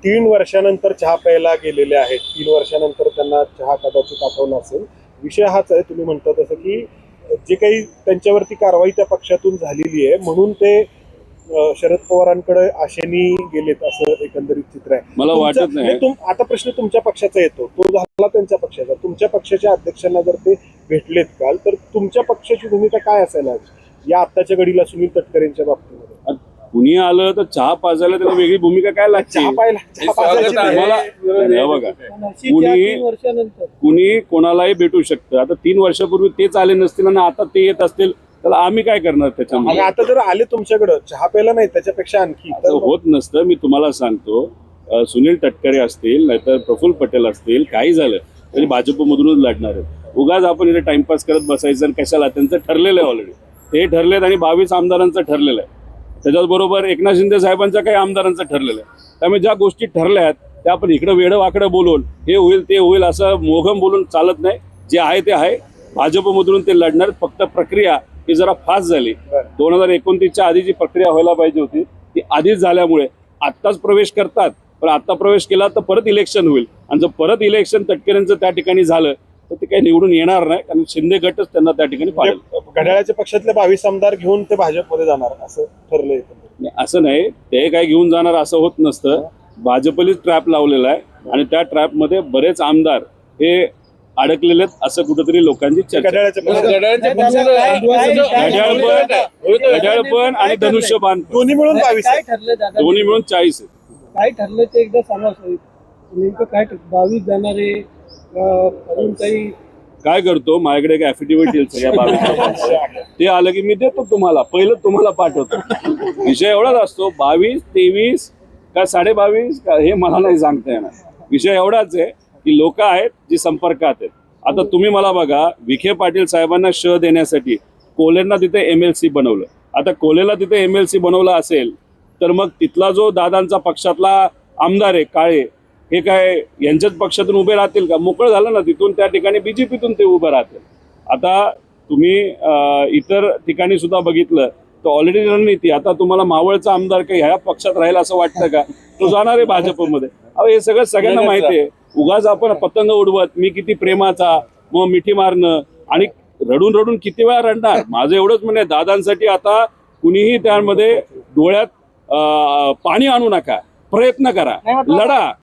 3 वर्षानंतर चहा प्यायला गेलेले आहेत. 3 वर्षानंतर त्यांना चहा कदाचित आठवला असेल. विषय हाच आहे, तुम्ही म्हणता तसं की जे काही त्यांच्यावरती कारवाई त्या पक्षातून झालेली आहे म्हणून ते शरद पवारांकडे आशेनी गेलेत असं एकंदरीत चित्र आहे. मला वाटत नाही. आता प्रश्न तुमच्या पक्षाचा येतो, तो झाला त्यांच्या पक्षाचा. तुमच्या पक्षाच्या अध्यक्षांना जर ते भेटलेत काल, तर तुमच्या पक्षाची भूमिका काय असायला या आत्ताच्या घडीला सुनील तटकरेंच्या बाबतीमध्ये? कुणी आलं तर चहा पाजायला त्याला वेगळी भूमिका काय लागते? चहा पाजायची नाही. बघा, कुणी कोणालाही भेटू शकतं. आता 3 वर्षापूर्वी तेच आले नसतील आणि आता ते येत असतील तर आम्ही काय करणार त्याच्यामध्ये? आता जर आले तुमच्याकडे चहा प्यायला नाही, त्याच्यापेक्षा आणखी होत नसतं. मी तुम्हाला सांगतो, सुनील तटकरे असतील नाहीतर प्रफुल्ल पटेल असतील, काही झालं तरी भाजपमधूनच लढणार आहेत. उगाच आपण इथे टाइमपास करत बसायचं आणि कशाला? त्यांचं ठरलेलं आहे ऑलरेडी. ते ठरलेत आणि 22 आमदारांचं ठरलेलं आहे. त्याच्याचबरोबर एकनाथ शिंदे साहेबांच्या काही आमदारांचं ठरलेलं आहे. त्यामुळे ज्या गोष्टी ठरल्या आहेत त्या आपण इकडं वेडं वाकडं बोलून हे होईल ते होईल असं मोघम बोलून चालत नाही. जे आहे ते आहे. भाजपमधून ते लढणार. फक्त प्रक्रिया ही जरा फास्ट झाली. 2029च्या आधी जी प्रक्रिया व्हायला पाहिजे होती ती आधीच झाल्यामुळे आत्ताच प्रवेश करतात. पण आता प्रवेश केला तर परत इलेक्शन होईल आणि जर परत इलेक्शन तटकरेंचं त्या ठिकाणी झालं तर ते काही निवडून येणार नाही, कारण शिंदे गटच त्यांना त्या ठिकाणी पाडेल. घड्याळाच्या पक्षातले 22 आमदार घेऊन ते भाजपमध्ये जाणार असं ठरलंय? असं नाही, ते काय घेऊन जाणार असं होत नसतं. भाजपलीच ट्रॅप लावलेला आहे आणि त्या ट्रॅपमध्ये बरेच आमदार हे अडकलेले आहेत असं कुठेतरी लोकांची चर्चा. घड्याळ पण आणि धनुष्यबाण दोन्ही मिळून 22, दोन्ही मिळून 40 आहे. काय ठरलं ते एकदा सांगा. नेमकं काय 22 जाणारे काही काय करतो, माझ्याकडे एक ऍफिडेव्हिट येईल सगळ्या 22 ते आलं की मी देतो तुम्हाला, पहिलं तुम्हाला पाठवतो. विषय एवढाच असतो, 22, 23 का 22.5 का हे मला नाही सांगता येणार. विषय एवढाच आहे की लोक आहेत जी संपर्कात आहेत. आता तुम्ही मला बघा, विखे पाटील साहेबांना श देण्यासाठी कोल्हेंना तिथे MLC बनवलं. आता कोल्हेला तिथे MLC बनवलं असेल तर मग तिथला जो दादांचा पक्षातला आमदार आहे काळे, हे काय यांच्याच पक्षातून उभे राहतील का? मोकळं झालं ना तिथून, त्या ठिकाणी BJPतून ते उभे राहतील. आता तुम्ही इतर ठिकाणी सुद्धा बघितलं तर ऑलरेडी रणनीती. आता तुम्हाला मावळचा आमदार काही ह्या पक्षात राहील असं वाटतं का? तो जाणार आहे भाजपमध्ये. हे सगळं सगळ्यांना माहिती आहे. उगाच आपण पतंग उडवत मी किती प्रेमाचा, मग मिठी मारणं आणि रडून रडून किती वेळा रडणार. माझं एवढंच म्हणणं आहे, दादांसाठी आता कुणीही त्यामध्ये डोळ्यात पाणी आणू नका, प्रयत्न करा, लढा.